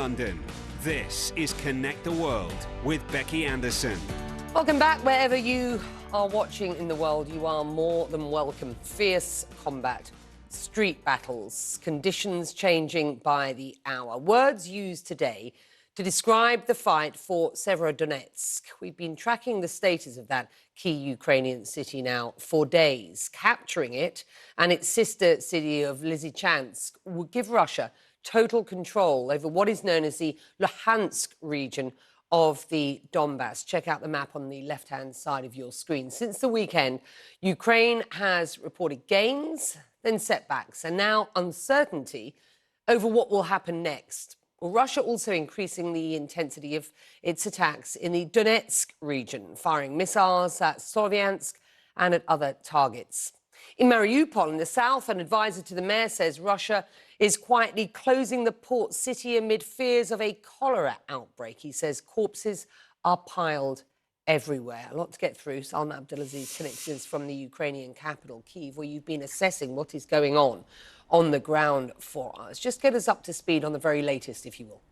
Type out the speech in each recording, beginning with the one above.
London. This is Connect the World with Becky Anderson. Welcome back. Wherever you are watching in the world, you are more than welcome. Fierce combat, street battles, conditions changing by the hour. Words used today to describe the fight for Severodonetsk. We've been tracking the status of that key Ukrainian city now for days. Capturing it and its sister city of Lysychansk would give Russia total control over what is known as the Luhansk region of the Donbass. Check out the map on the left-hand side of your screen. Since the weekend, Ukraine has reported gains, then setbacks, and now uncertainty over what will happen next. Well, Russia also increasing the intensity of its attacks in the Donetsk region, firing missiles at Sloviansk and at other targets. In Mariupol, in the south, an advisor to the mayor says Russia is quietly closing the port city amid fears of a cholera outbreak. He says corpses are piled everywhere. A lot to get through. Salma Abdulaziz connects us from the Ukrainian capital, Kyiv, where you've been assessing what is going on the ground for us. Just get us up to speed on the very latest, if you will.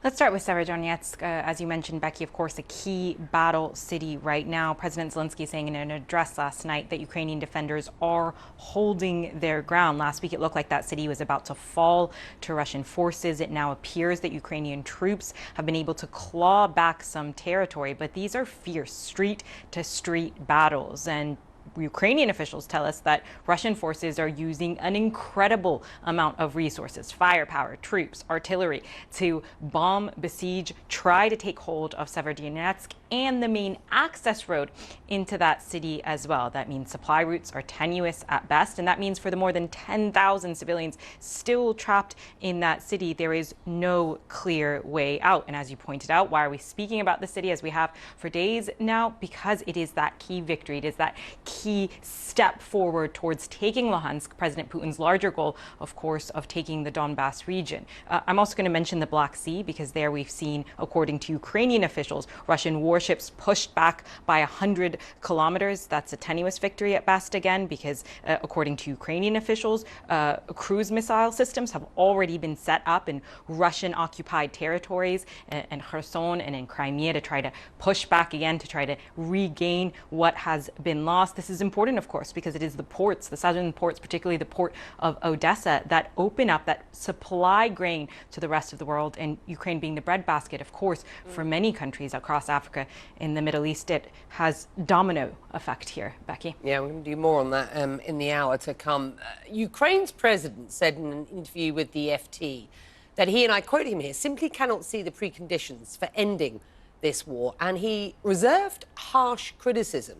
Let's start with Severodonetsk. As you mentioned, Becky, of course, a key battle city right now. President Zelensky saying in an address last night that Ukrainian defenders are holding their ground. Last week, it looked like that city was about to fall to Russian forces. It now appears that Ukrainian troops have been able to claw back some territory, but these are fierce street-to-street battles. And Ukrainian officials tell us that Russian forces are using an incredible amount of resources, firepower, troops, artillery, to bomb, besiege, try to take hold of Severodonetsk and the main access road into that city as well. That means supply routes are tenuous at best, and that means for the more than 10,000 civilians still trapped in that city, there is no clear way out. And as you pointed out, why are we speaking about the city as we have for days now? Because it is that key victory. It is that key step forward towards taking Luhansk, President Putin's larger goal, of course, of taking the Donbass region. I'm also going to mention the Black Sea, because there we've seen, according to Ukrainian officials, Russian warships pushed back by 100 kilometers. That's a tenuous victory at best again, because according to Ukrainian officials, cruise missile systems have already been set up in Russian-occupied territories in Kherson and in Crimea to try to push back again, to try to regain what has been lost. This is important, of course, because it is the ports, the southern ports, particularly the port of Odessa, that open up, that supply grain to the rest of the world. And Ukraine being the breadbasket, of course, for many countries across Africa, in the Middle East, it has domino effect here. Becky? Yeah, we're going to do more on that in the hour to come. Ukraine's president said in an interview with the FT that he, and I quote him here, simply cannot see the preconditions for ending this war. And he reserved harsh criticism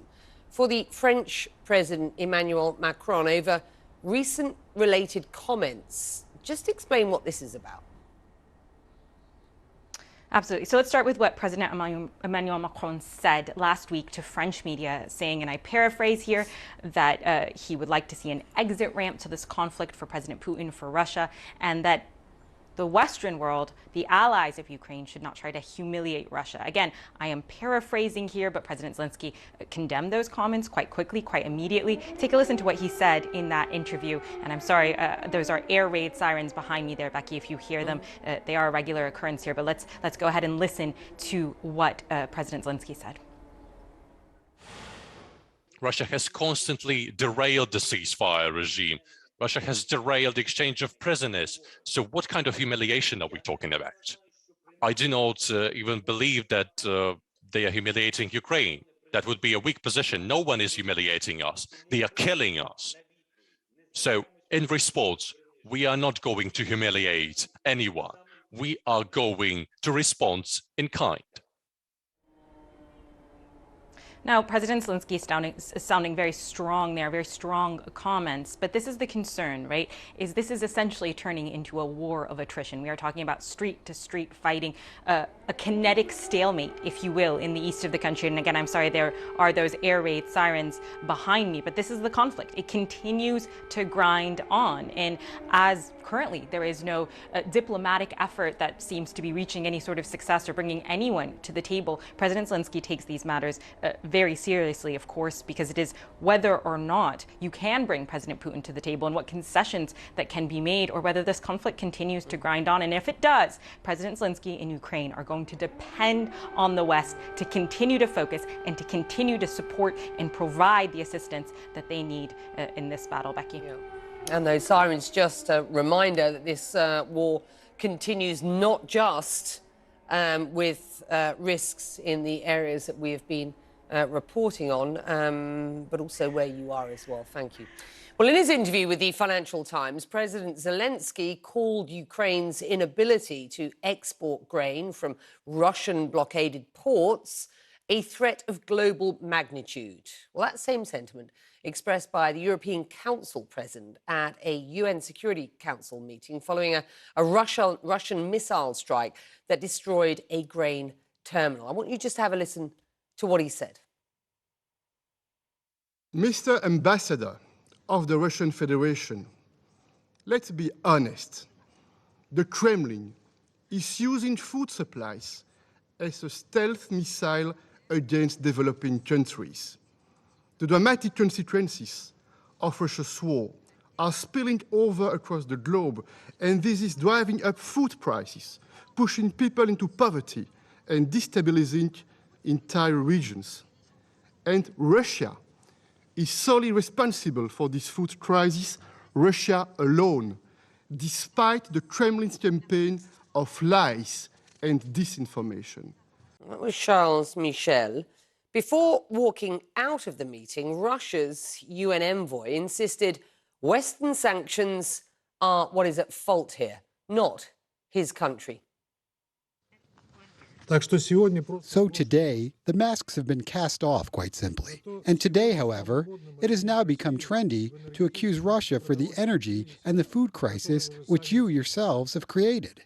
for the French President Emmanuel Macron over recent related comments. Just explain what this is about. Absolutely. So let's start with what President Emmanuel Macron said last week to French media, saying, and I paraphrase here, that he would like to see an exit ramp to this conflict for President Putin, for Russia, and that the Western world, the allies of Ukraine, should not try to humiliate Russia. Again, I am paraphrasing here, but President Zelensky condemned those comments quite quickly, quite immediately. Take a listen to what he said in that interview. And I'm sorry, those are air raid sirens behind me there, Becky, if you hear them. They are a regular occurrence here, but let's go ahead and listen to what President Zelensky said. Russia has constantly derailed the ceasefire regime. Russia has derailed the exchange of prisoners. So what kind of humiliation are we talking about? I do not even believe that they are humiliating Ukraine. That would be a weak position. No one is humiliating us. They are killing us. So in response, we are not going to humiliate anyone. We are going to respond in kind. Now, President Zelensky is sounding very strong there, very strong comments. But this is the concern, right? This is essentially turning into a war of attrition. We are talking about street-to-street fighting, a kinetic stalemate, if you will, in the east of the country. And again, I'm sorry, there are those air raid sirens behind me, but this is the conflict. It continues to grind on. And as currently there is no diplomatic effort that seems to be reaching any sort of success or bringing anyone to the table, President Zelensky takes these matters very seriously, of course, because it is whether or not you can bring President Putin to the table and what concessions that can be made, or whether this conflict continues to grind on. And if it does, President Zelensky and Ukraine are going to depend on the West to continue to focus and to continue to support and provide the assistance that they need in this battle, Becky. Yeah. And those sirens, just a reminder that this war continues not just with risks in the areas that we have been reporting on, but also where you are as well. Thank you. Well, in his interview with the Financial Times, President Zelensky called Ukraine's inability to export grain from Russian blockaded ports a threat of global magnitude. Well, that same sentiment expressed by the European Council president at a UN Security Council meeting following a Russian missile strike that destroyed a grain terminal. I want you just to have a listen to what he said. Mr. Ambassador of the Russian Federation, let's be honest. The Kremlin is using food supplies as a stealth missile against developing countries. The dramatic consequences of Russia's war are spilling over across the globe, and this is driving up food prices, pushing people into poverty and destabilizing entire regions. And Russia is solely responsible for this food crisis, Russia alone, despite the Kremlin's campaign of lies and disinformation. That was Charles Michel. Before walking out of the meeting, Russia's UN envoy insisted Western sanctions are what is at fault here, not his country. So today, the masks have been cast off, quite simply. And today, however, it has now become trendy to accuse Russia for the energy and the food crisis which you yourselves have created.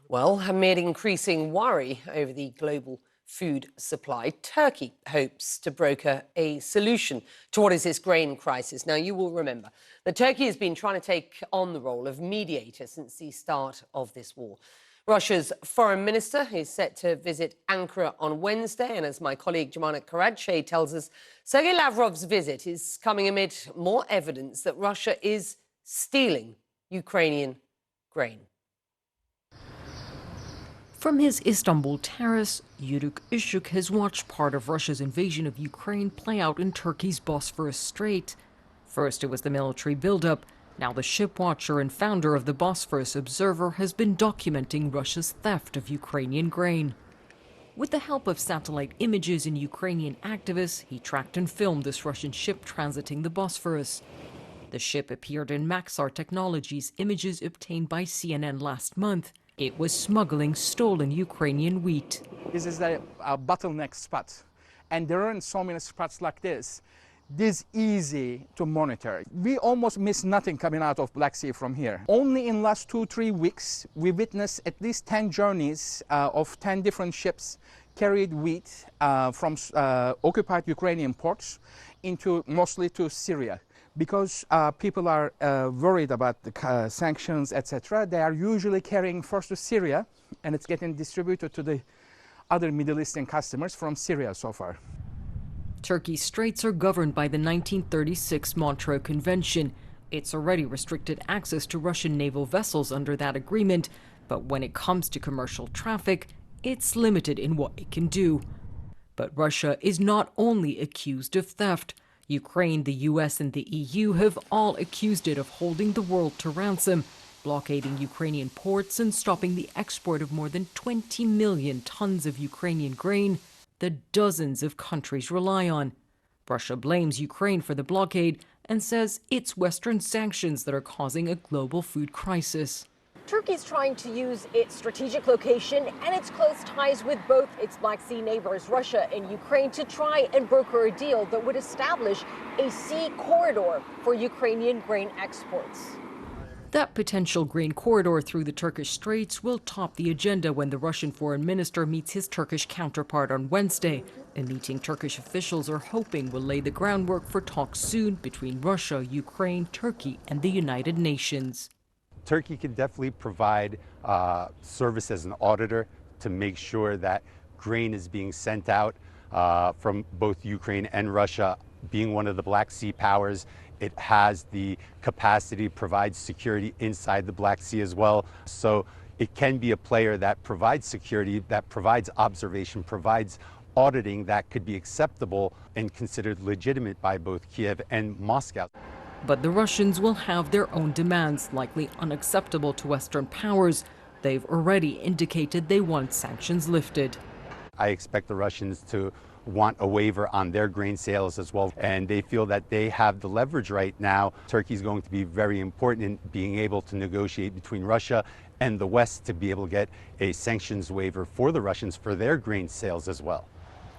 Well, amid increasing worry over the global food supply, Turkey hopes to broker a solution to what is this grain crisis. Now, you will remember that Turkey has been trying to take on the role of mediator since the start of this war. Russia's foreign minister is set to visit Ankara on Wednesday, and as my colleague Jumana Karadche tells us, Sergei Lavrov's visit is coming amid more evidence that Russia is stealing Ukrainian grain. From his Istanbul terrace, Yuruk Ishuk has watched part of Russia's invasion of Ukraine play out in Turkey's Bosphorus Strait. First it was the military buildup. Now the ship watcher and founder of the Bosphorus Observer has been documenting Russia's theft of Ukrainian grain. With the help of satellite images and Ukrainian activists, he tracked and filmed this Russian ship transiting the Bosphorus. The ship appeared in Maxar Technologies images obtained by CNN last month. It was smuggling stolen Ukrainian wheat. This is a bottleneck spot, and there aren't so many spots like this. This easy to monitor. We almost miss nothing coming out of Black Sea from here. Only in last 2-3 weeks, we witnessed at least 10 journeys of 10 different ships carried wheat from occupied Ukrainian ports into mostly to Syria. Because people are worried about the sanctions, etc., they are usually carrying first to Syria, and it's getting distributed to the other Middle Eastern customers from Syria so far. Turkey's straits are governed by the 1936 Montreux Convention. It's already restricted access to Russian naval vessels under that agreement, but when it comes to commercial traffic, it's limited in what it can do. But Russia is not only accused of theft. Ukraine, the US, and the EU have all accused it of holding the world to ransom, blockading Ukrainian ports and stopping the export of more than 20 million tons of Ukrainian grain that dozens of countries rely on. Russia blames Ukraine for the blockade and says it's Western sanctions that are causing a global food crisis. Turkey's trying to use its strategic location and its close ties with both its Black Sea neighbors, Russia and Ukraine, to try and broker a deal that would establish a sea corridor for Ukrainian grain exports. That potential grain corridor through the Turkish Straits will top the agenda when the Russian foreign minister meets his Turkish counterpart on Wednesday, a meeting Turkish officials are hoping will lay the groundwork for talks soon between Russia, Ukraine, Turkey, and the United Nations. Turkey can definitely provide service as an auditor to make sure that grain is being sent out from both Ukraine and Russia. Being one of the Black Sea powers, it has the capacity to provide security inside the Black Sea as well. So it can be a player that provides security, that provides observation, provides auditing that could be acceptable and considered legitimate by both Kiev and Moscow. But the Russians will have their own demands, likely unacceptable to Western powers. They've already indicated they want sanctions lifted. I expect the Russians to want a waiver on their grain sales as well, and they feel that they have the leverage right now. Turkey is going to be very important in being able to negotiate between Russia and the West to be able to get a sanctions waiver for the Russians for their grain sales as well.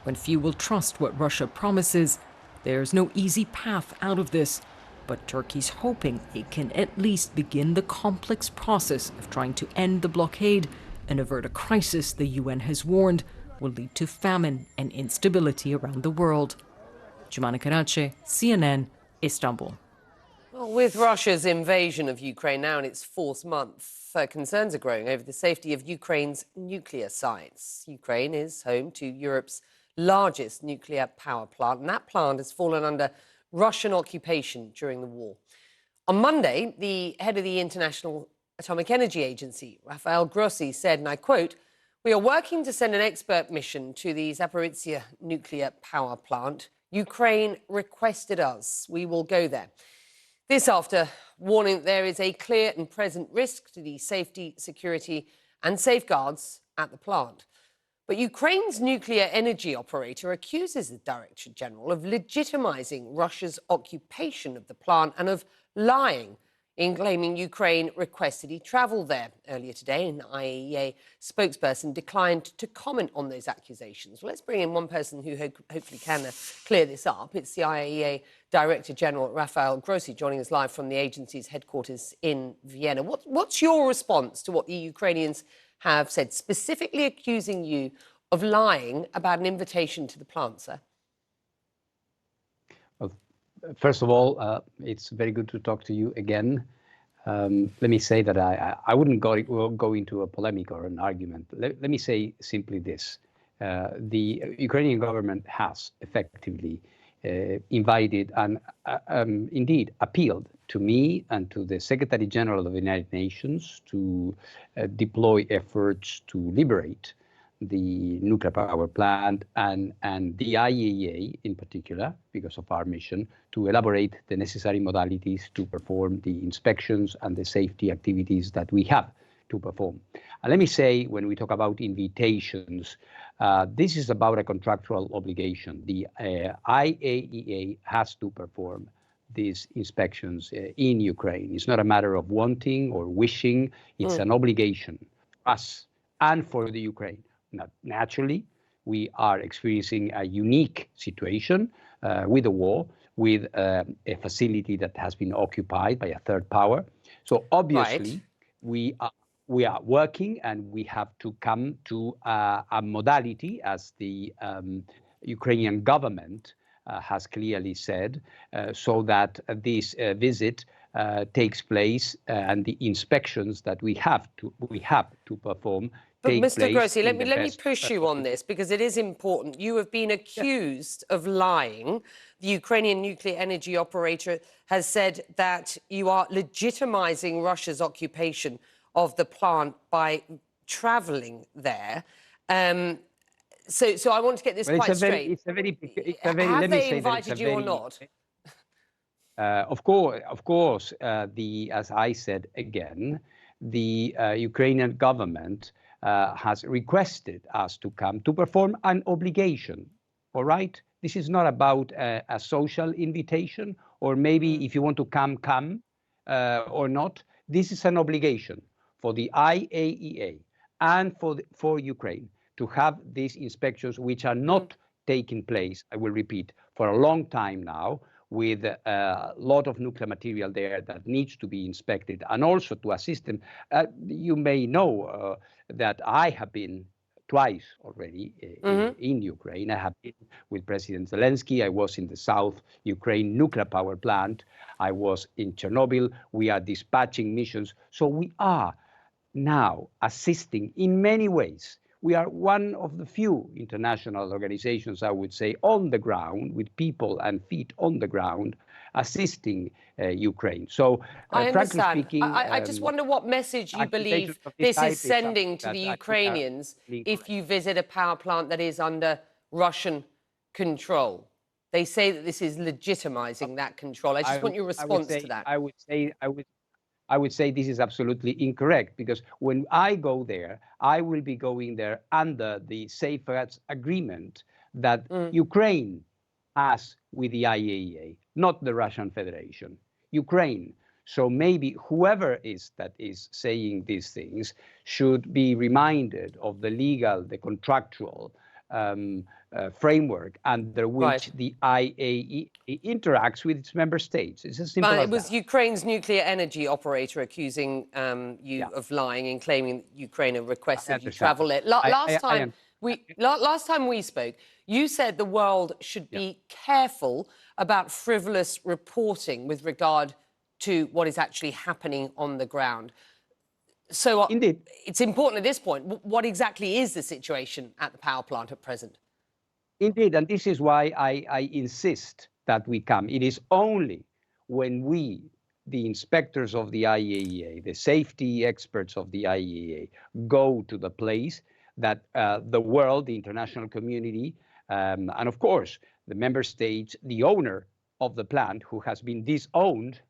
When few will trust what Russia promises, there's no easy path out of this. But Turkey's hoping it can at least begin the complex process of trying to end the blockade and avert a crisis the UN has warned will lead to famine and instability around the world. Jumana Karache, CNN, Istanbul. Well, with Russia's invasion of Ukraine now in its fourth month, concerns are growing over the safety of Ukraine's nuclear sites. Ukraine is home to Europe's largest nuclear power plant, and that plant has fallen under Russian occupation during the war. On Monday, the head of the International Atomic Energy Agency, Rafael Grossi, said, and I quote, "We are working to send an expert mission to the Zaporizhzhia nuclear power plant. Ukraine requested us. We will go there." This after warning that there is a clear and present risk to the safety, security and safeguards at the plant. But Ukraine's nuclear energy operator accuses the Director General of legitimizing Russia's occupation of the plant and of lying in claiming Ukraine requested he travel there. Earlier today, an IAEA spokesperson declined to comment on those accusations. Well, let's bring in one person who hopefully can clear this up. It's the IAEA Director General, Rafael Grossi, joining us live from the agency's headquarters in Vienna. What's your response to what the Ukrainians have said, specifically accusing you of lying about an invitation to the plant, sir? Well, first of all, it's very good to talk to you again. Let me say that I wouldn't go into a polemic or an argument. Let me say simply this. The Ukrainian government has effectively invited and indeed appealed to me and to the Secretary General of the United Nations to deploy efforts to liberate the nuclear power plant and the IAEA in particular, because of our mission, to elaborate the necessary modalities to perform the inspections and the safety activities that we have to perform. And let me say, when we talk about invitations, this is about a contractual obligation. The IAEA has to perform these inspections in Ukraine. It's not a matter of wanting or wishing. It's an obligation for us and for the Ukraine. Now, naturally, we are experiencing a unique situation with the war, with a facility that has been occupied by a third power. So obviously, we are working, and we have to come to a modality, as the Ukrainian government has clearly said, so that this visit takes place and the inspections that we have to perform. But Mr. Grossi, let me push you on this, because it is important. You have been accused of lying. The Ukrainian nuclear energy operator has said that you are legitimizing Russia's occupation of the plant by traveling there. So I want to get this quite straight. Have they invited you or not? Of course. As I said again, the Ukrainian government has requested us to come to perform an obligation. All right, this is not about a social invitation, or maybe if you want to come or not. This is an obligation for the IAEA and for Ukraine to have these inspections, which are not taking place, I will repeat, for a long time now, with a lot of nuclear material there that needs to be inspected, and also to assist them. You may know that I have been twice already in Ukraine. I have been with President Zelensky. I was in the South Ukraine nuclear power plant. I was in Chernobyl. We are dispatching missions. So we are now assisting in many ways We are one of the few international organizations, I would say, on the ground, with people and feet on the ground, assisting Ukraine. So, I frankly understand. speaking, I just wonder what message you believe this is sending to the Ukrainians if you visit a power plant that is under Russian control. They say that this is legitimizing that control. I just want your response to that. I would say this is absolutely incorrect, because when I go there, I will be going there under the safeguards agreement that Ukraine has with the IAEA, not the Russian Federation. Ukraine. So maybe whoever is saying these things should be reminded of the legal, the contractual framework under which the IAEA interacts with its member states. It's as simple as it was Ukraine's nuclear energy operator accusing you of lying and claiming that Ukraine had requested you travel it. Last time we spoke, you said the world should be careful about frivolous reporting with regard to what is actually happening on the ground. So indeed, it's important at this point. What exactly is the situation at the power plant at present? Indeed, and this is why I insist that we come. It is only when we, the inspectors of the IAEA, the safety experts of the IAEA, go to the place that the world, the international community, and of course, the member states, the owner of the plant, who has been disowned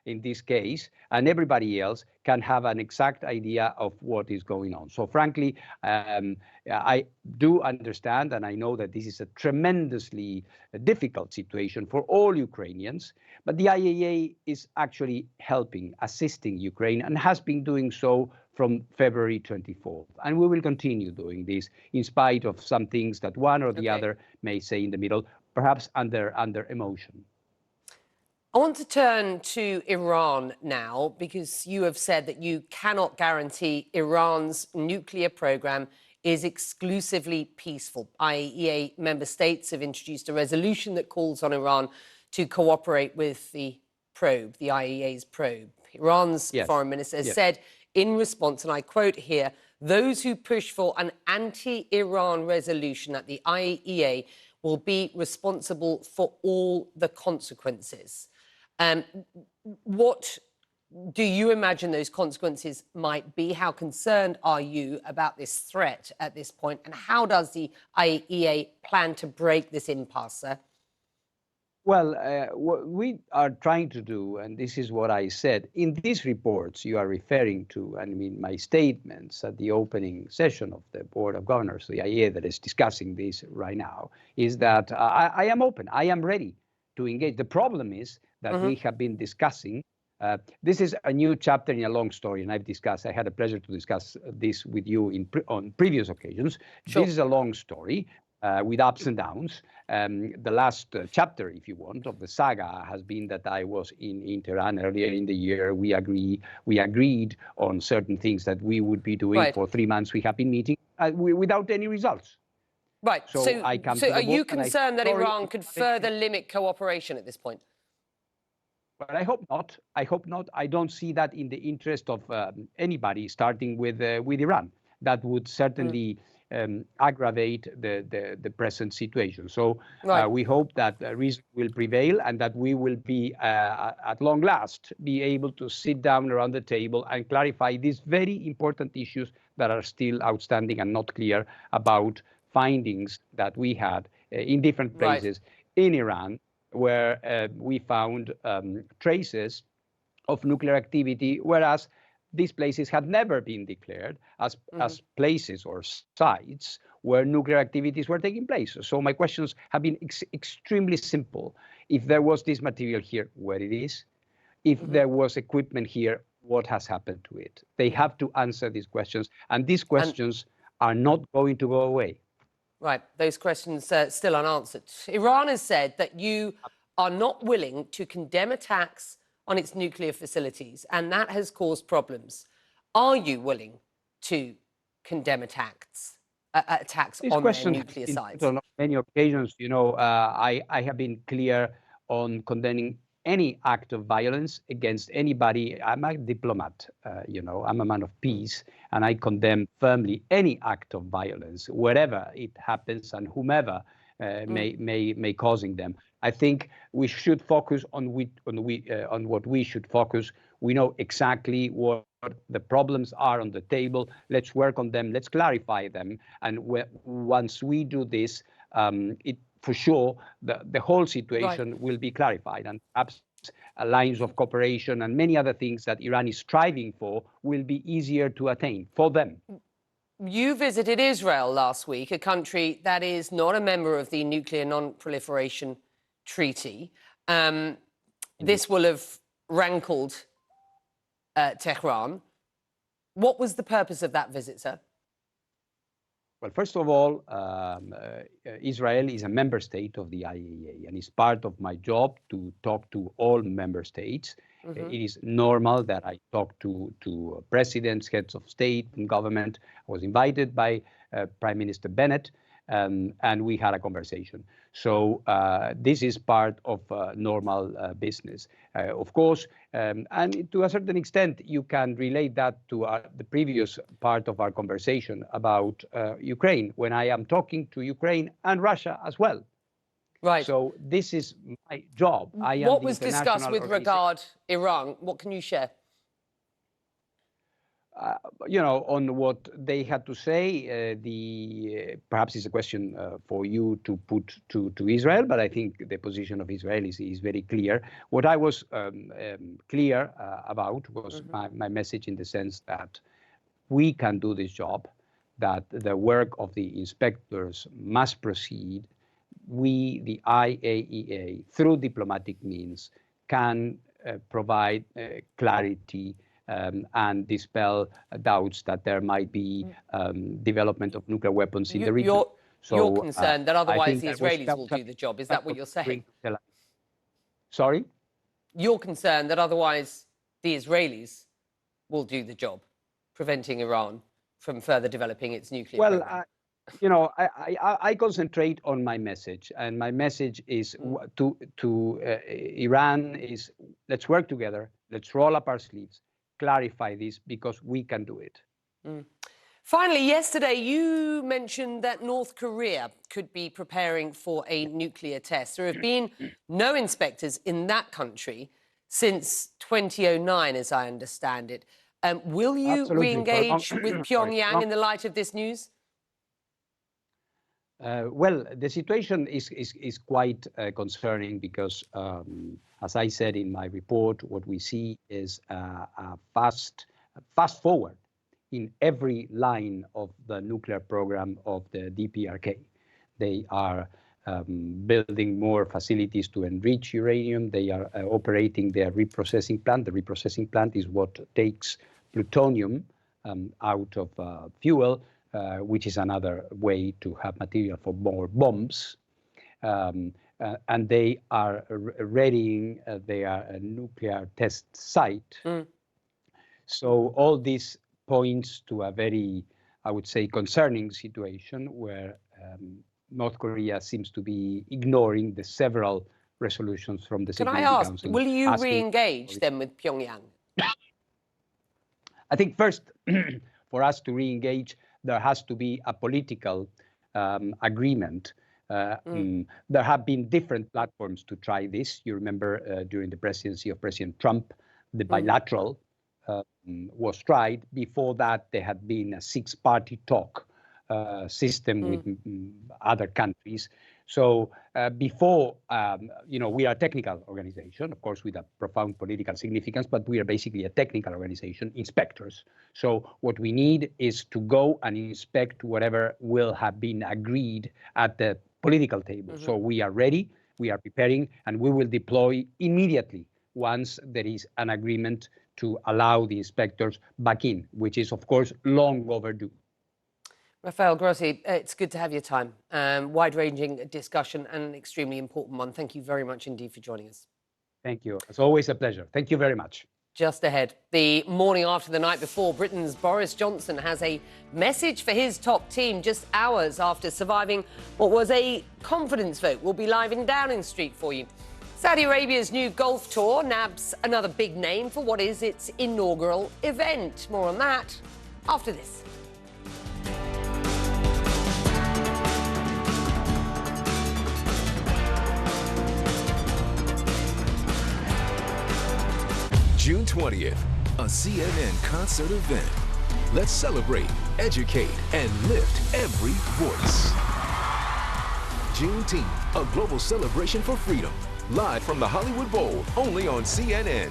in this case, and everybody else can have an exact idea of what is going on. So frankly, I do understand, and I know that this is a tremendously difficult situation for all Ukrainians, but the IAEA is actually helping, assisting Ukraine, and has been doing so from February 24th. And we will continue doing this in spite of some things that one or the other may say in the middle, perhaps under emotion. I want to turn to Iran now, because you have said that you cannot guarantee Iran's nuclear program is exclusively peaceful. IAEA member states have introduced a resolution that calls on Iran to cooperate with the probe, the IAEA's probe. Iran's foreign minister has said in response, and I quote here, "Those who push for an anti-Iran resolution at the IAEA will be responsible for all the consequences." What do you imagine those consequences might be? How concerned are you about this threat at this point? And how does the IAEA plan to break this impasse, sir? Well, what we are trying to do, and this is what I said, in these reports you are referring to, and I mean my statements at the opening session of the Board of Governors, the IAEA that is discussing this right now, is that I am open, I am ready to engage. The problem is that we have been discussing. This is a new chapter in a long story, and I had a pleasure to discuss this with you on previous occasions. Sure. This is a long story with ups and downs. The last chapter, if you want, of the saga has been that I was in Tehran earlier in the year. We agreed on certain things that we would be doing for 3 months. We have been meeting without any results. Right. So are you concerned that Iran could further limit cooperation at this point? But I hope not. I hope not. I don't see that in the interest of anybody, starting with Iran. That would certainly aggravate the present situation. So we hope that reason will prevail, and that we will be, at long last, be able to sit down around the table and clarify these very important issues that are still outstanding and not clear about findings that we had in different places in Iran, where we found traces of nuclear activity, whereas these places had never been declared as places or sites where nuclear activities were taking place. So my questions have been extremely simple. If there was this material here, where it is? If there was equipment here, what has happened to it? They have to answer these questions, and these questions are not going to go away. Right, those questions still unanswered. Iran has said that you are not willing to condemn attacks on its nuclear facilities, and that has caused problems. Are you willing to condemn attacks on their nuclear sites? On many occasions, I have been clear on condemning any act of violence against anybody. I'm a diplomat, I'm a man of peace, and I condemn firmly any act of violence, wherever it happens and whomever may causing them. I think we should focus on what we should focus. We know exactly what the problems are on the table. Let's work on them. Let's clarify them. And once we do this, for sure, the whole situation will be clarified, and perhaps lines of cooperation and many other things that Iran is striving for will be easier to attain for them. You visited Israel last week, a country that is not a member of the Nuclear Non-Proliferation Treaty. This will have rankled Tehran. What was the purpose of that visit, sir? Well, first of all, Israel is a member state of the IAEA, and it's part of my job to talk to all member states. It is normal that I talk to presidents, heads of state and government. I was invited by Prime Minister Bennett, and we had a conversation. So this is part of normal business. Of course, and to a certain extent, you can relate that to the previous part of our conversation about Ukraine, when I am talking to Ukraine and Russia as well. Right. So this is my job. What was discussed with regard Iran? What can you share? On what they had to say, perhaps it's a question for you to put to Israel, but I think the position of Israel is very clear. What I was clear about was my message, in the sense that we can do this job, that the work of the inspectors must proceed. We, the IAEA, through diplomatic means, can provide clarity and dispel doubts that there might be development of nuclear weapons in the region. You're concerned that otherwise the Israelis will do the job. Is that what you're saying? Sorry? You're concerned that otherwise the Israelis will do the job, preventing Iran from further developing its nuclear program. I concentrate on my message, and my message is to Iran is, let's work together, let's roll up our sleeves, clarify this, because we can do it. Finally, yesterday you mentioned that North Korea could be preparing for a nuclear test. There have been no inspectors in that country since 2009, as I understand it. Will you re-engage with Pyongyang in the light of this news? Well, the situation is quite concerning, because, as I said in my report, what we see is a fast forward in every line of the nuclear program of the DPRK. They are building more facilities to enrich uranium. They are operating their reprocessing plant. The reprocessing plant is what takes plutonium out of fuel, which is another way to have material for more bombs. And they are readying their nuclear test site. So all this points to a very, I would say, concerning situation, where North Korea seems to be ignoring the several resolutions from the Security Council. Can I ask, will you re-engage then with Pyongyang? I think first, for us to re-engage, there has to be a political agreement. There have been different platforms to try this. You remember during the presidency of President Trump, the bilateral was tried. Before that, there had been a six-party talk system with other countries. So before, we are a technical organization, of course, with a profound political significance, but we are basically a technical organization, inspectors. So what we need is to go and inspect whatever will have been agreed at the political table. So we are ready, we are preparing, and we will deploy immediately once there is an agreement to allow the inspectors back in, which is, of course, long overdue. Rafael Grossi, it's good to have your time. Wide-ranging discussion and an extremely important one. Thank you very much indeed for joining us. Thank you. It's always a pleasure. Thank you very much. Just ahead, the morning after the night before, Britain's Boris Johnson has a message for his top team just hours after surviving what was a confidence vote. We'll be live in Downing Street for you. Saudi Arabia's new Gulf tour nabs another big name for what is its inaugural event. More on that after this. June 20th, a CNN concert event. Let's celebrate, educate, and lift every voice. Juneteenth, a global celebration for freedom. Live from the Hollywood Bowl, only on CNN.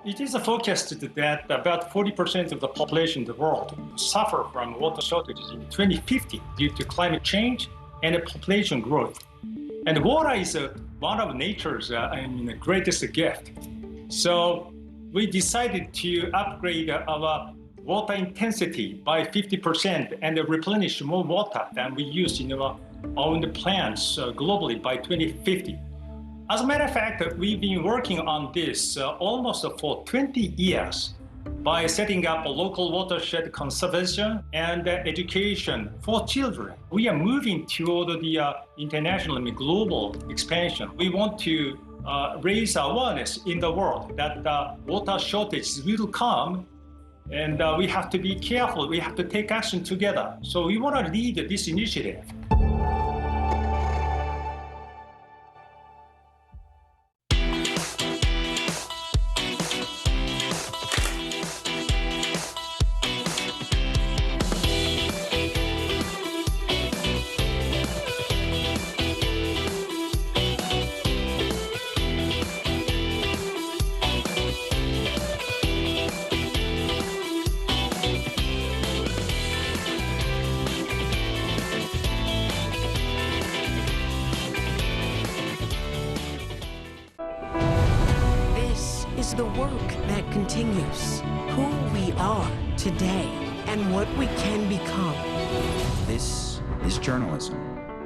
It is forecasted that about 40% of the population in the world will suffer from water shortages in 2050 due to climate change and population growth. And water is one of nature's greatest gift. So we decided to upgrade our water intensity by 50% and replenish more water than we use in our own plants globally by 2050. As a matter of fact, we've been working on this almost for 20 years by setting up a local watershed conservation and education for children. We are moving toward the international and global expansion. We want to raise awareness in the world that water shortages will come, and we have to be careful. We have to take action together. So we want to lead this initiative. The work that continues, who we are today and what we can become. This is journalism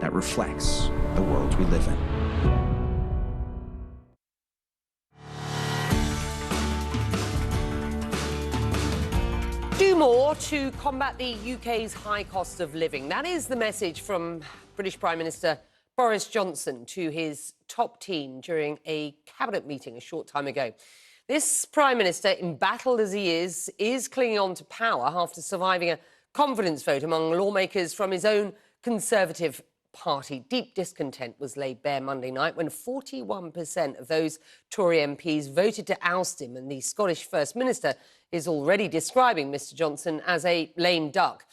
that reflects the world we live in. Do more to combat the UK's high cost of living. That is the message from British Prime Minister Boris Johnson to his top team during a cabinet meeting a short time ago. This Prime Minister, embattled as he is clinging on to power after surviving a confidence vote among lawmakers from his own Conservative Party. Deep discontent was laid bare Monday night when 41% of those Tory MPs voted to oust him, and the Scottish First Minister is already describing Mr Johnson as a lame duck.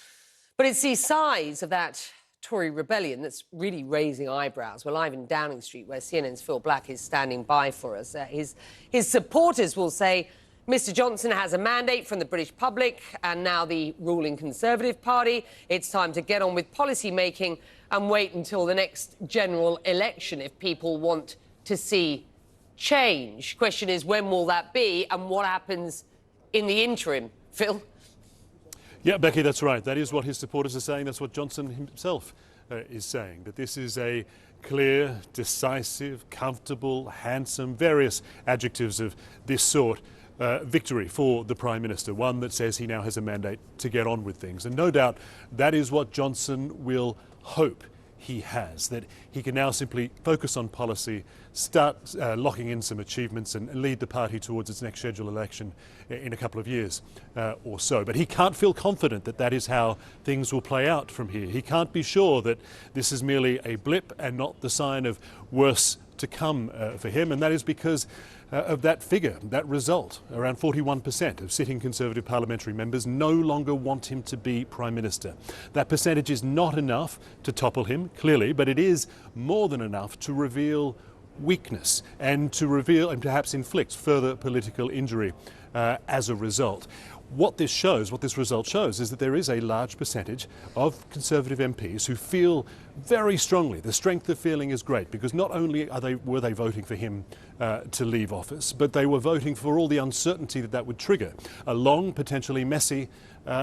But it's the size of that Tory rebellion that's really raising eyebrows. We're live in Downing Street, where CNN's Phil Black is standing by for us. His supporters will say Mr Johnson has a mandate from the British public and now the ruling Conservative Party. It's time to get on with policy making and wait until the next general election if people want to see change. Question is, when will that be and what happens in the interim? Phil? Yeah, Becky, that's right. That is what his supporters are saying. That's what Johnson himself is saying, that this is a clear, decisive, comfortable, handsome, various adjectives of this sort, victory for the Prime Minister, one that says he now has a mandate to get on with things. And no doubt that is what Johnson will hope he has, that he can now simply focus on policy, start locking in some achievements and lead the party towards its next scheduled election in a couple of years or so. But he can't feel confident that that is how things will play out from here. He can't be sure that this is merely a blip and not the sign of worse to come for him, and that is because of that figure, that result. Around 41% of sitting Conservative parliamentary members no longer want him to be Prime Minister. That percentage is not enough to topple him, clearly, but it is more than enough to reveal weakness and to reveal and perhaps inflict further political injury as a result. What this result shows, is that there is a large percentage of Conservative MPs who feel very strongly. The strength of feeling is great, because not only were they voting for him to leave office, but they were voting for all the uncertainty that would trigger a long, potentially messy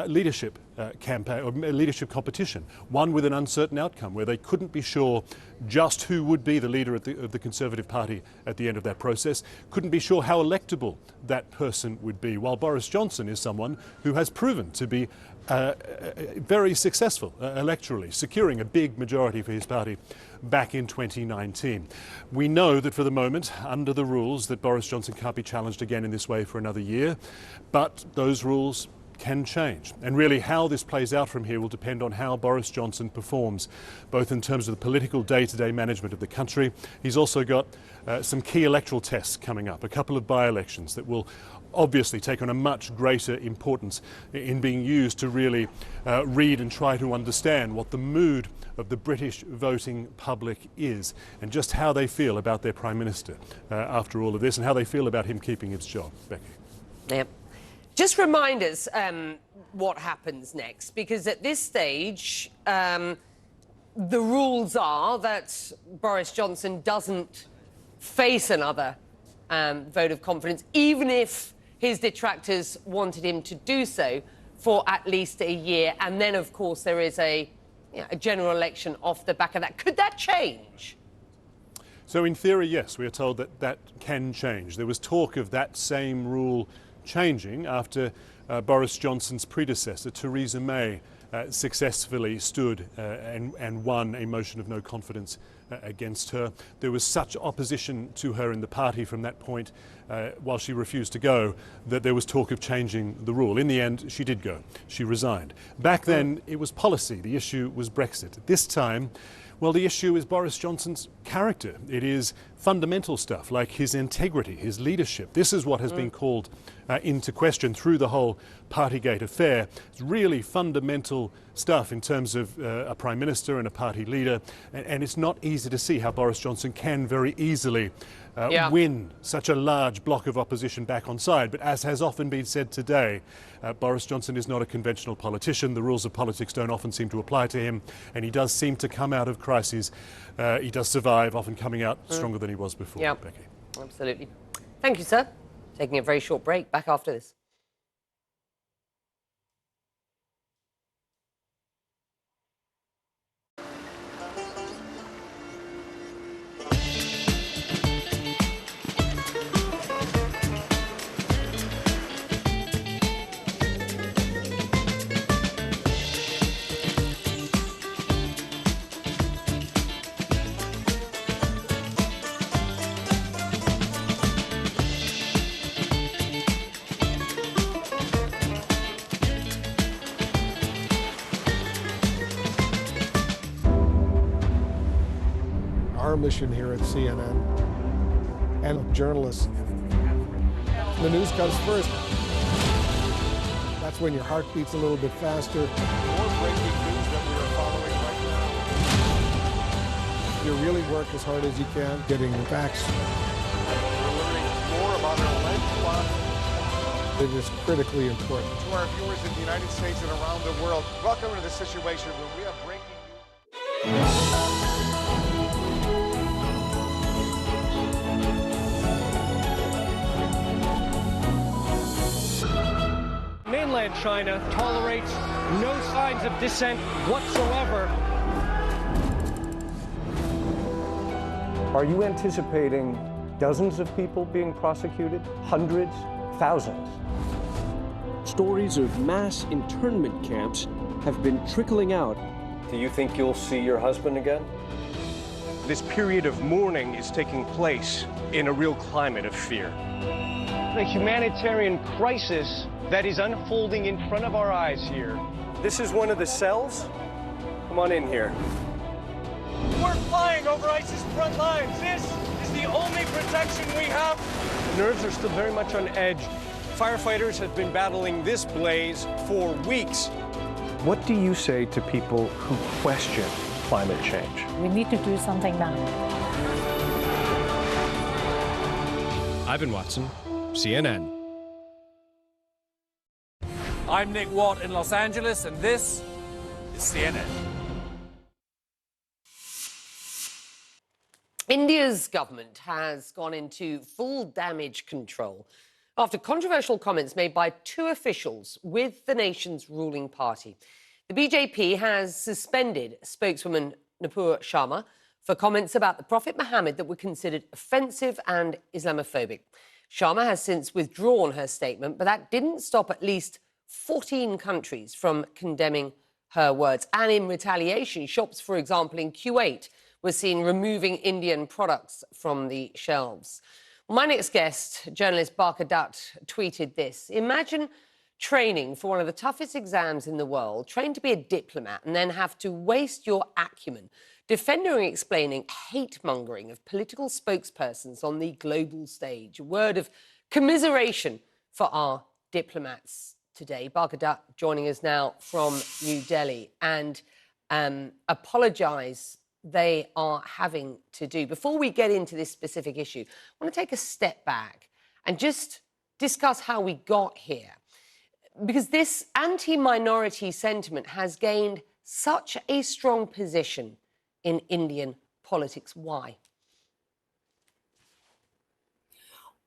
leadership campaign or leadership competition, one with an uncertain outcome where they couldn't be sure just who would be the leader of the Conservative Party at the end of that process, couldn't be sure how electable that person would be, while Boris Johnson is someone who has proven to be very successful electorally, securing a big majority for his party back in 2019. We know that for the moment, under the rules, that Boris Johnson can't be challenged again in this way for another year, but those rules can change. And really how this plays out from here will depend on how Boris Johnson performs, both in terms of the political day-to-day management of the country. He's also got some key electoral tests coming up, a couple of by-elections that will obviously take on a much greater importance in being used to really read and try to understand what the mood of the British voting public is and just how they feel about their Prime Minister after all of this and how they feel about him keeping his job. Becky. Yep. Just remind us what happens next, because at this stage, the rules are that Boris Johnson doesn't face another vote of confidence, even if his detractors wanted him to do so for at least a year. And then, of course, there is a general election off the back of that. Could that change? So in theory, yes, we are told that that can change. There was talk of that same rule changing after Boris Johnson's predecessor, Theresa May, successfully stood and won a motion of no confidence against her. There was such opposition to her in the party from that point, while she refused to go, that there was talk of changing the rule. In the end, she did go. She resigned. Back then, it was policy. The issue was Brexit. This time, well, the issue is Boris Johnson's character. It is fundamental stuff like his integrity, his leadership. This is what has been called into question through the whole Partygate affair. It's really fundamental stuff in terms of a Prime Minister and a party leader. And it's not easy to see how Boris Johnson can very easily win such a large block of opposition back on side. But as has often been said today, Boris Johnson is not a conventional politician. The rules of politics don't often seem to apply to him, and he does seem to come out of crises. He does survive, often coming out stronger than he was before. Yeah, Becky. Absolutely. Thank you, sir. Taking a very short break. Back after this. Our mission here at CNN and journalists, the news comes first. That's when your heart beats a little bit faster. More breaking news that we are following right now. You really work as hard as you can, getting the facts. We're learning more about our alleged plot. It is critically important. To our viewers in the United States and around the world, welcome to the Situation Room. We have breaking news. Mainland China tolerates no signs of dissent whatsoever. Are you anticipating dozens of people being prosecuted? Hundreds? Thousands? Stories of mass internment camps have been trickling out. Do you think you'll see your husband again? This period of mourning is taking place in a real climate of fear. The humanitarian crisis that is unfolding in front of our eyes here. This is one of the cells? Come on in here. We're flying over ISIS front lines. This is the only protection we have. The nerves are still very much on edge. Firefighters have been battling this blaze for weeks. What do you say to people who question climate change? We need to do something now. Ivan Watson, CNN. I'm Nick Watt in Los Angeles, and this is CNN. India's government has gone into full damage control after controversial comments made by two officials with the nation's ruling party. The BJP has suspended spokeswoman Nupur Sharma for comments about the Prophet Muhammad that were considered offensive and Islamophobic. Sharma has since withdrawn her statement, but that didn't stop at least 14 countries from condemning her words. And in retaliation, shops, for example, in Kuwait were seen removing Indian products from the shelves. My next guest, journalist Barkha Dutt, tweeted this. Imagine training for one of the toughest exams in the world, trained to be a diplomat, and then have to waste your acumen defending and explaining hate-mongering of political spokespersons on the global stage. A word of commiseration for our diplomats today. Barkha Dutt joining us now from New Delhi, and apologise they are having to do. Before we get into this specific issue, I want to take a step back and just discuss how we got here. Because this anti-minority sentiment has gained such a strong position in Indian politics. Why?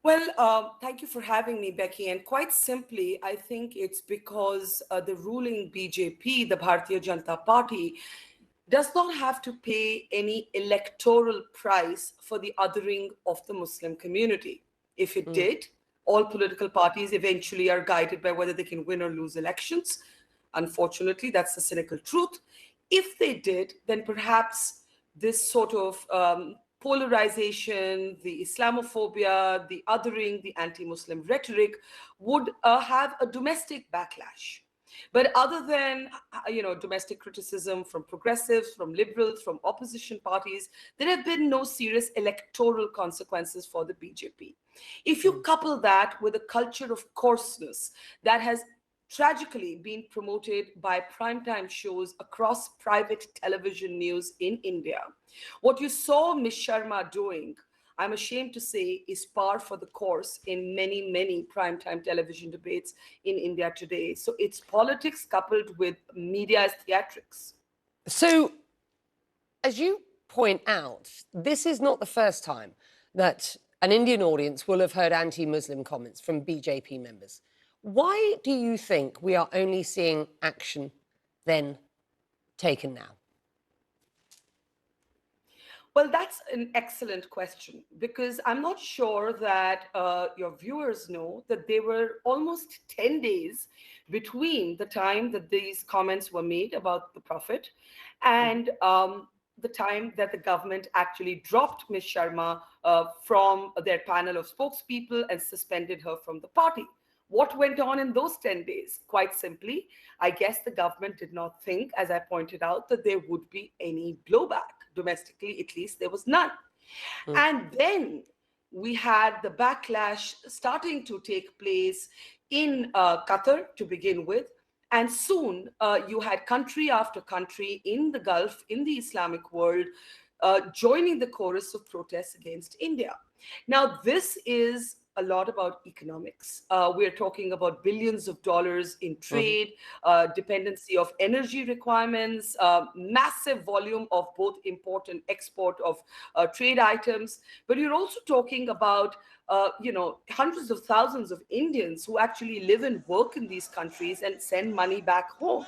Well, thank you for having me, Becky. And quite simply, I think it's because the ruling BJP, the Bharatiya Janata Party, does not have to pay any electoral price for the othering of the Muslim community. If it did, all political parties eventually are guided by whether they can win or lose elections. Unfortunately, that's the cynical truth. If they did, then perhaps this sort of polarization, the Islamophobia, the othering, the anti-Muslim rhetoric would have a domestic backlash. But other than, domestic criticism from progressives, from liberals, from opposition parties, there have been no serious electoral consequences for the BJP. If you couple that with a culture of coarseness that has tragically been promoted by primetime shows across private television news in India, what you saw Ms. Sharma doing, I'm ashamed to say, is par for the course in many, many primetime television debates in India today. So it's politics coupled with media as theatrics. So, as you point out, this is not the first time that an Indian audience will have heard anti-Muslim comments from BJP members. Why do you think we are only seeing action then taken now? Well, that's an excellent question, because I'm not sure that your viewers know that there were almost 10 days between the time that these comments were made about the Prophet and the time that the government actually dropped Ms. Sharma from their panel of spokespeople and suspended her from the party. What went on in those 10 days? Quite simply, I guess the government did not think, as I pointed out, that there would be any blowback. Domestically, at least, there was none. And then we had the backlash starting to take place in Qatar to begin with. And soon you had country after country in the Gulf, in the Islamic world, joining the chorus of protests against India. Now, this is a lot about economics. We're talking about billions of dollars in trade, dependency of energy requirements, massive volume of both import and export of trade items. But you're also talking about hundreds of thousands of Indians who actually live and work in these countries and send money back home.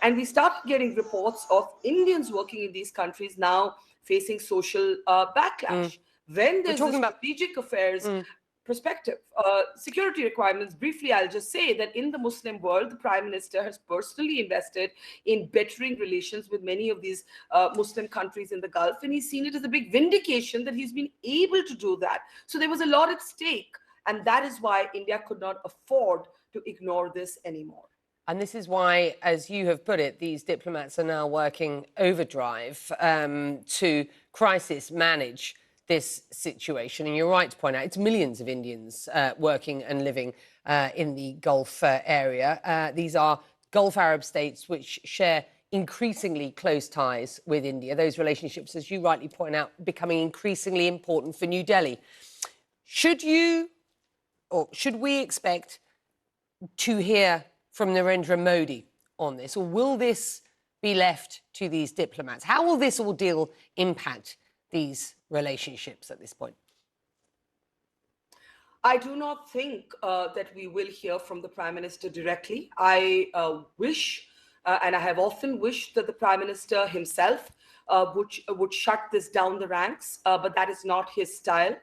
And we started getting reports of Indians working in these countries now facing social backlash. Then there's this strategic affairs perspective. Security requirements, briefly, I'll just say that in the Muslim world, the Prime Minister has personally invested in bettering relations with many of these Muslim countries in the Gulf, and he's seen it as a big vindication that he's been able to do that. So there was a lot at stake, and that is why India could not afford to ignore this anymore. And this is why, as you have put it, these diplomats are now working overdrive to crisis manage this situation. And you're right to point out it's millions of Indians working and living in the Gulf area. These are Gulf Arab states which share increasingly close ties with India. Those relationships, as you rightly point out, becoming increasingly important for New Delhi. Should we expect to hear from Narendra Modi on this, or will this be left to these diplomats? How will this ordeal impact these relationships at this point? I do not think that we will hear from the Prime Minister directly. I wish, and I have often wished, that the Prime Minister himself would shut this down the ranks, but that is not his style.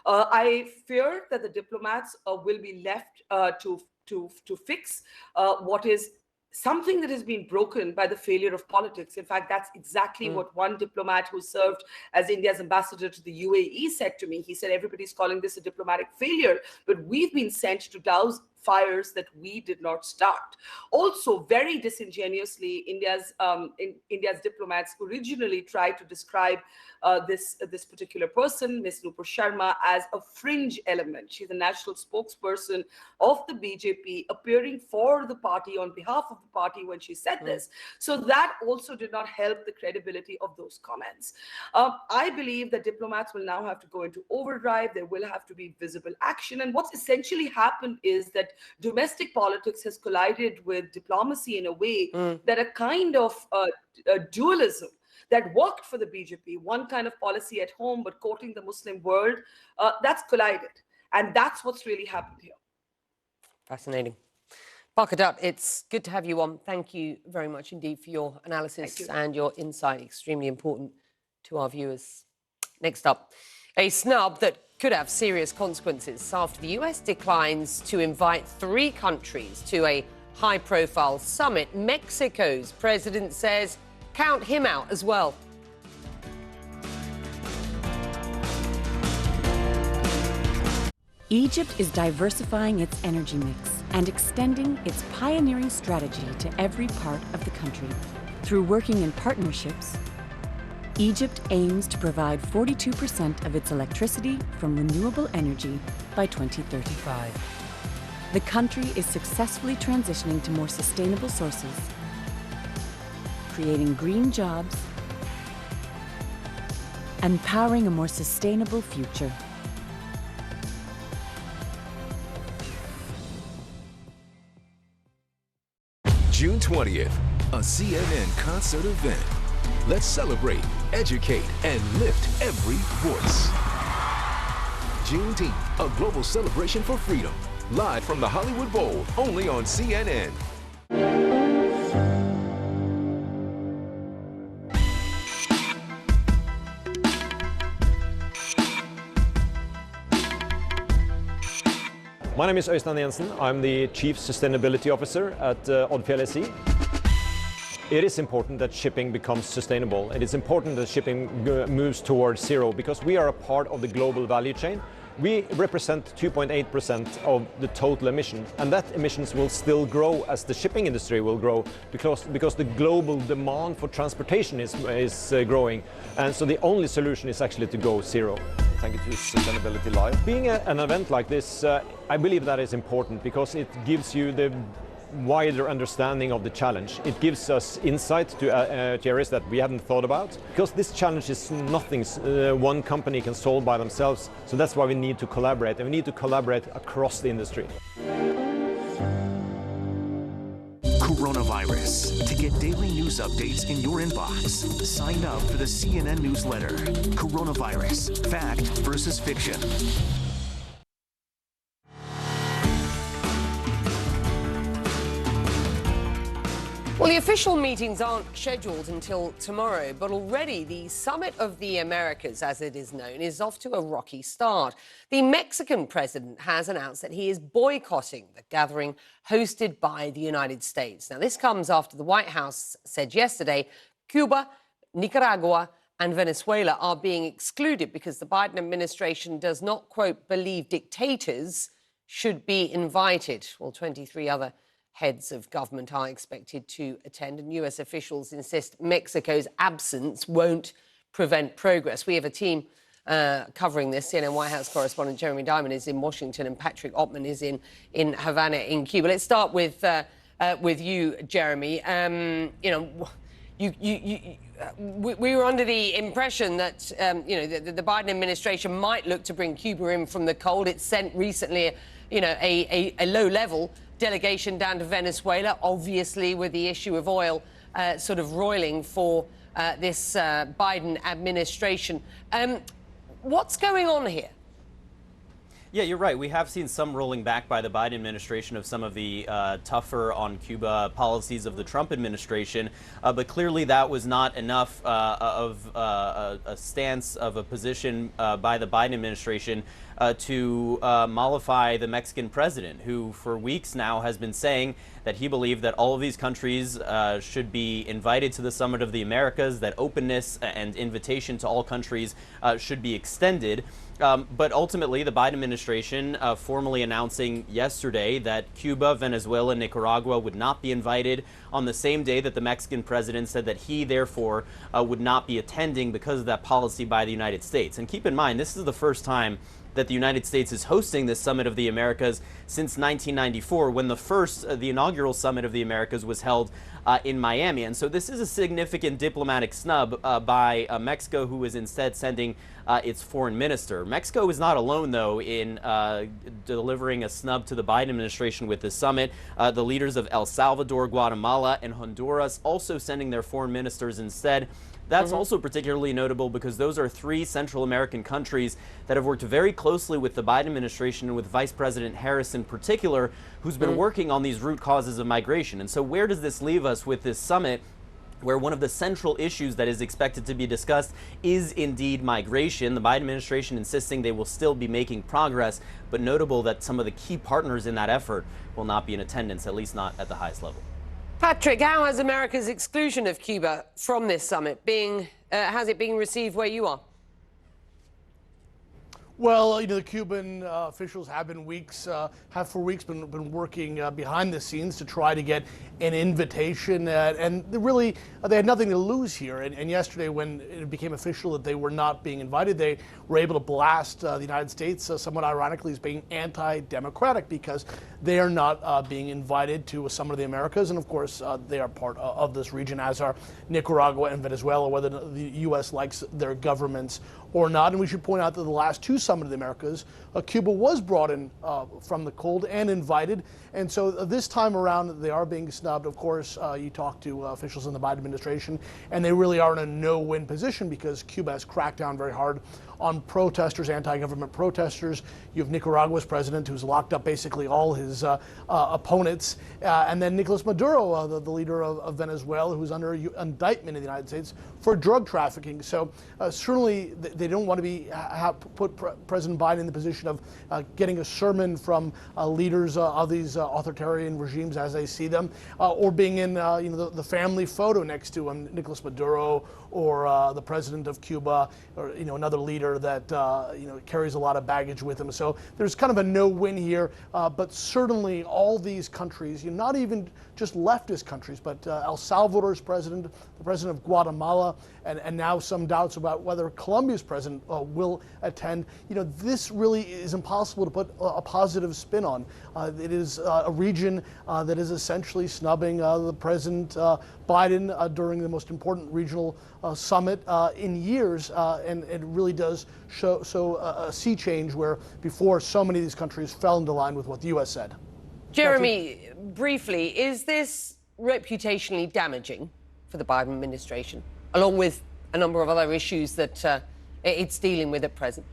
I fear that the diplomats will be left to to fix what is something that has been broken by the failure of politics. In fact, that's exactly what one diplomat who served as India's ambassador to the UAE said to me. He said, everybody's calling this a diplomatic failure, but we've been sent to douse fires that we did not start. Also, very disingenuously, India's diplomats originally tried to describe this particular person, Ms. Nupur Sharma, as a fringe element. She's the national spokesperson of the BJP, appearing for the party on behalf of the party when she said this. So that also did not help the credibility of those comments. I believe that diplomats will now have to go into overdrive. There will have to be visible action. And what's essentially happened is that domestic politics has collided with diplomacy in a way that a kind of dualism that worked for the BJP, one kind of policy at home but courting the Muslim world, that's collided. And that's what's really happened here. Fascinating. Barkha Dutt, it's good to have you on. Thank you very much indeed for your analysis and your insight. Extremely important to our viewers. Next up, a snub that could have serious consequences after the US declines to invite 3 countries to a high-profile summit. Mexico's president says count him out as well. Egypt is diversifying its energy mix and extending its pioneering strategy to every part of the country. Through working in partnerships, Egypt aims to provide 42% of its electricity from renewable energy by 2035. The country is successfully transitioning to more sustainable sources, creating green jobs, and powering a more sustainable future. June 20th, a CNN concert event. Let's celebrate, educate, and lift every voice. Juneteenth, a global celebration for freedom. Live from the Hollywood Bowl, only on CNN. My name is Øystein Jensen. I'm the Chief Sustainability Officer at Odfjell SE. It is important that shipping becomes sustainable. It is important that shipping moves towards zero because we are a part of the global value chain. We represent 2.8% of the total emission, and that emissions will still grow as the shipping industry will grow because the global demand for transportation is growing. And so the only solution is actually to go zero. Thank you to Sustainability Live. Being an event like this, I believe that is important because it gives you the wider understanding of the challenge. It gives us insight to areas that we haven't thought about, because this challenge is nothing one company can solve by themselves. So that's why we need to collaborate, and we need to collaborate across the industry. Coronavirus. To get daily news updates in your inbox, sign up for the CNN newsletter. Coronavirus. Fact versus fiction. Well, the official meetings aren't scheduled until tomorrow, but already the Summit of the Americas, as it is known, is off to a rocky start. The Mexican president has announced that he is boycotting the gathering hosted by the United States. Now, this comes after the White House said yesterday Cuba, Nicaragua, and Venezuela are being excluded because the Biden administration does not, quote, believe dictators should be invited. Well, 23 other heads of government are expected to attend, and US officials insist Mexico's absence won't prevent progress. We have a team covering this. CNN White House correspondent Jeremy Diamond is in Washington, and Patrick Ottman is in Havana in Cuba. Let's start with you, Jeremy. We were under the impression that the Biden administration might look to bring Cuba in from the cold. It sent recently, a low-level delegation down to Venezuela, obviously with the issue of oil sort of roiling for this Biden administration. What's going on here? Yeah, you're right. We have seen some rolling back by the Biden administration of some of the tougher on Cuba policies of the Trump administration, but clearly that was not enough of a stance of a position by the Biden administration to mollify the Mexican president, who for weeks now has been saying that he believed that all of these countries should be invited to the Summit of the Americas, that openness and invitation to all countries should be extended. But ultimately, the Biden administration formally announcing yesterday that Cuba, Venezuela, and Nicaragua would not be invited on the same day that the Mexican president said that he, therefore, would not be attending because of that policy by the United States. And keep in mind, this is the first time that the United States is hosting this Summit of the Americas since 1994, when the inaugural Summit of the Americas was held in Miami. And so this is a significant diplomatic snub by Mexico, who is instead sending its foreign minister. Mexico is not alone, though, in delivering a snub to the Biden administration with this summit. The leaders of El Salvador, Guatemala, and Honduras also sending their foreign ministers instead. That's also particularly notable because those are three Central American countries that have worked very closely with the Biden administration and with Vice President Harris in particular, who's been working on these root causes of migration. And so where does this leave us with this summit, where one of the central issues that is expected to be discussed is indeed migration? The Biden administration insisting they will still be making progress, but notable that some of the key partners in that effort will not be in attendance, at least not at the highest level. Patrick, how has America's exclusion of Cuba from this summit has it been received where you are? Well, the Cuban officials have for weeks been working behind the scenes to try to get an invitation, and really they had nothing to lose here. And yesterday, when it became official that they were not being invited, they were able to blast the United States, somewhat ironically, as being anti-democratic because they are not being invited to a Summit of the Americas, and of course they are part of this region, as are Nicaragua and Venezuela, whether the U.S. likes their governments or not. And we should point out that the last two Summit of the Americas, Cuba was brought in from the cold and invited. And so this time around, they are being snubbed. Of course, you talk to officials in the Biden administration, and they really are in a no-win position because Cuba has cracked down very hard on protesters, anti-government protesters. You have Nicaragua's president, who's locked up basically all his opponents. And then Nicolas Maduro, the leader of Venezuela, who's under indictment in the United States for drug trafficking. So certainly they don't want to put President Biden in the position of getting a sermon from leaders of these authoritarian regimes as they see them, or being in the family photo next to him, Nicolas Maduro or the president of Cuba, or another leader that carries a lot of baggage with him. So there's kind of a no-win here, but certainly all these countries, not even just leftist countries, but El Salvador's president, the president of Guatemala, and now some doubts about whether Colombia's president will attend. This really is impossible to put a positive spin on. It is a region that is essentially snubbing the President Biden during the most important regional summit in years, and it really does show a sea change where before so many of these countries fell into line with what the U.S. said. Jeremy, briefly, is this reputationally damaging for the Biden administration, along with a number of other issues that it's dealing with at present?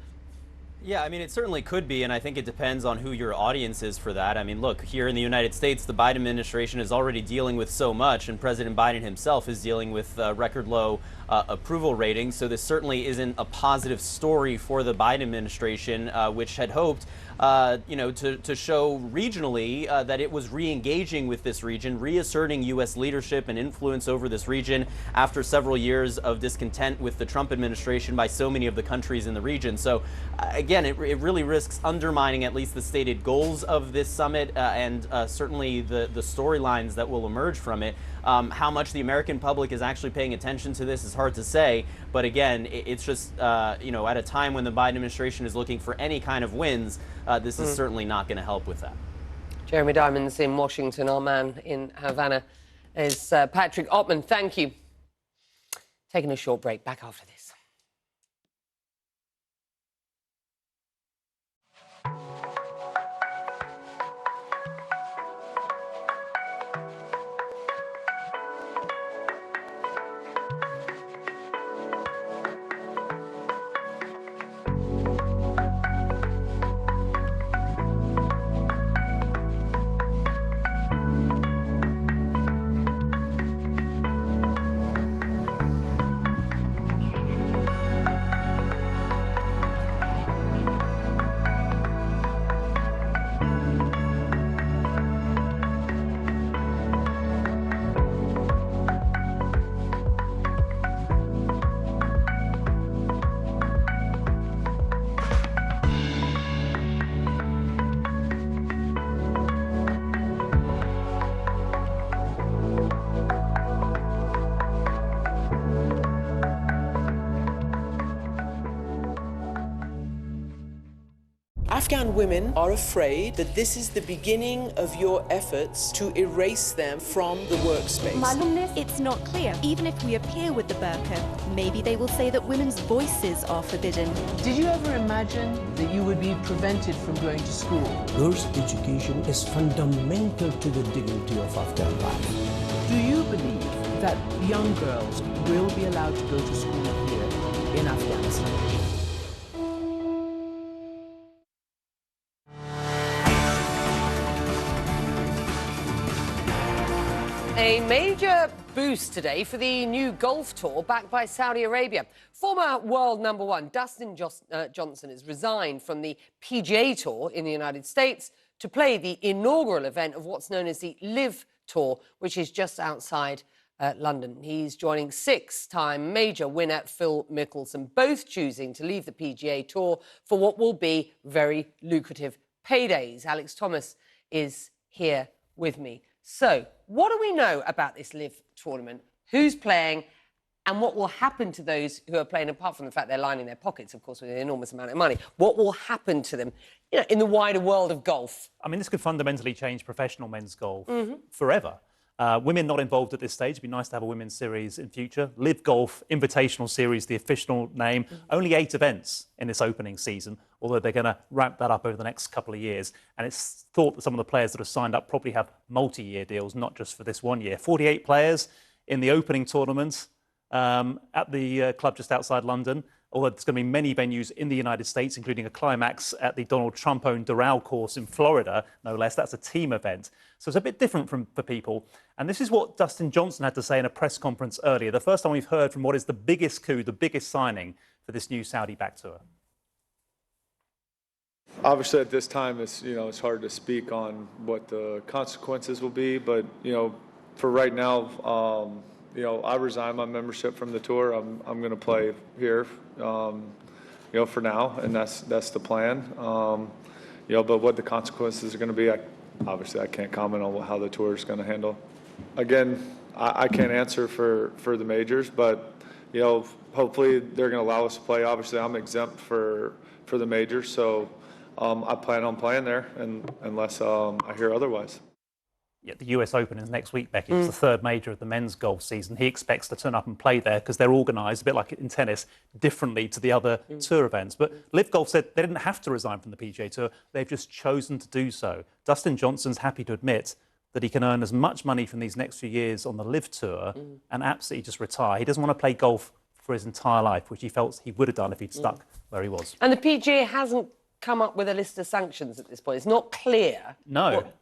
Yeah, I mean, it certainly could be, and I think it depends on who your audience is for that. I mean, look, here in the United States, the Biden administration is already dealing with so much, and President Biden himself is dealing with record low approval ratings. So this certainly isn't a positive story for the Biden administration, which had hoped to show regionally that it was re-engaging with this region, reasserting U.S. leadership and influence over this region after several years of discontent with the Trump administration by so many of the countries in the region. So again, it really risks undermining at least the stated goals of this summit and certainly the storylines that will emerge from it. How much the American public is actually paying attention to this is hard to say. But again, it's just, at a time when the Biden administration is looking for any kind of wins, this is certainly not going to help with that. Jeremy Diamonds in Washington. Our man in Havana is Patrick Ottman. Thank you. Taking a short break. Back after this. Afghan women are afraid that this is the beginning of your efforts to erase them from the workspace. It's not clear. Even if we appear with the burqa, maybe they will say that women's voices are forbidden. Did you ever imagine that you would be prevented from going to school? Girls' education is fundamental to the dignity of Afghan life. Do you believe that young girls will be allowed to go to school here in Afghanistan? A major boost today for the new golf tour backed by Saudi Arabia. Former world number one Dustin Johnson has resigned from the PGA Tour in the United States to play the inaugural event of what's known as the LIV Tour, which is just outside London. He's joining six-time major winner Phil Mickelson, both choosing to leave the PGA Tour for what will be very lucrative paydays. Alex Thomas is here with me. So, what do we know about this LIV tournament? Who's playing and what will happen to those who are playing, apart from the fact they're lining their pockets, of course, with an enormous amount of money? What will happen to them, you know, in the wider world of golf? I mean, this could fundamentally change professional men's golf forever. Women not involved at this stage. It'd be nice to have a women's series in future. LIV Golf Invitational Series, the official name. Only 8 events in this opening season, although they're going to ramp that up over the next couple of years. And it's thought that some of the players that have signed up probably have multi-year deals, not just for this 1 year. 48 players in the opening tournament at the club just outside London. Although there's going to be many venues in the United States, including a climax at the Donald Trump-owned Doral course in Florida, no less. That's a team event. So it's a bit different for people. And this is what Dustin Johnson had to say in a press conference earlier. The first time we've heard from what is the biggest coup, the biggest signing for this new Saudi-backed tour. Obviously, at this time, it's hard to speak on what the consequences will be. But, for right now, I resign my membership from the tour. I'm going to play here, for now, and that's the plan. But what the consequences are going to be, obviously I can't comment on how the tour is going to handle. Again, I can't answer for the majors, but hopefully they're going to allow us to play. Obviously, I'm exempt for the majors, so I plan on playing there, unless I hear otherwise. Yeah, the US Open is next week, Becky. It's the third major of the men's golf season. He expects to turn up and play there because they're organised, a bit like in tennis, differently to the other tour events. But LIV Golf said they didn't have to resign from the PGA Tour. They've just chosen to do so. Dustin Johnson's happy to admit that he can earn as much money from these next few years on the LIV Tour and absolutely just retire. He doesn't want to play golf for his entire life, which he felt he would have done if he'd stuck where he was. And the PGA hasn't come up with a list of sanctions at this point. It's not clear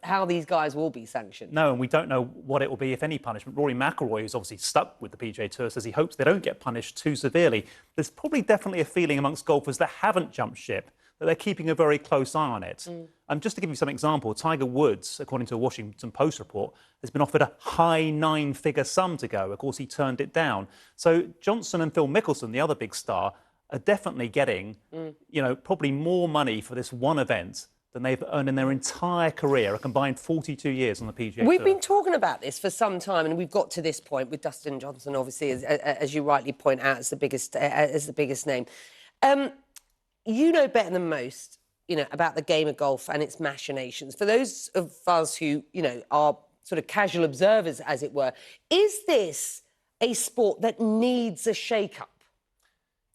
how these guys will be sanctioned. No, and we don't know what it will be, if any punishment. Rory McIlroy, who's obviously stuck with the PGA Tour, says he hopes they don't get punished too severely. There's probably definitely a feeling amongst golfers that haven't jumped ship that they're keeping a very close eye on it. Just to give you some example, Tiger Woods, according to a Washington Post report, has been offered a high 9-figure sum to go. Of course, he turned it down. So Johnson and Phil Mickelson, the other big star, are definitely getting, probably more money for this one event than they've earned in their entire career, a combined 42 years on the PGA Tour. We've been talking about this for some time, and we've got to this point with Dustin Johnson, obviously, as you rightly point out, as the biggest name. You know better than most, about the game of golf and its machinations. For those of us who, are sort of casual observers, as it were, is this a sport that needs a shake-up?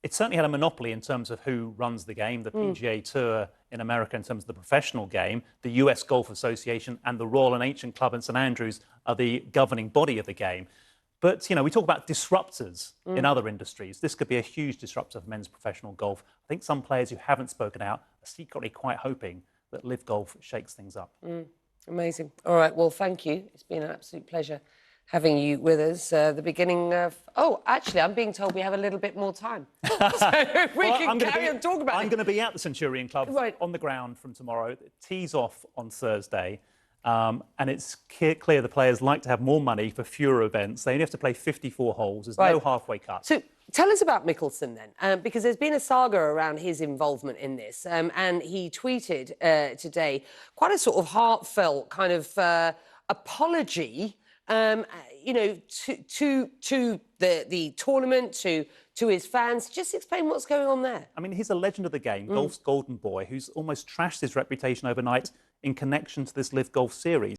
It certainly had a monopoly in terms of who runs the game. The PGA Tour in America in terms of the professional game, the US Golf Association and the Royal and Ancient Club in St Andrews are the governing body of the game. But, we talk about disruptors in other industries. This could be a huge disruptor for men's professional golf. I think some players who haven't spoken out are secretly quite hoping that LIV Golf shakes things up. Amazing. All right, well, thank you. It's been an absolute pleasure having you with us. The beginning of... Oh, actually, I'm being told we have a little bit more time. So we can carry on talking about it. I'm going to be at the Centurion Club on the ground from tomorrow. It tees off on Thursday. And it's clear the players like to have more money for fewer events. They only have to play 54 holes. There's no halfway cut. So tell us about Mickelson then, because there's been a saga around his involvement in this. And he tweeted today quite a sort of heartfelt kind of apology, to the tournament, to to his fans. Just explain what's going on there. I mean, he's a legend of the game, golf's golden boy, who's almost trashed his reputation overnight in connection to this Live Golf Series.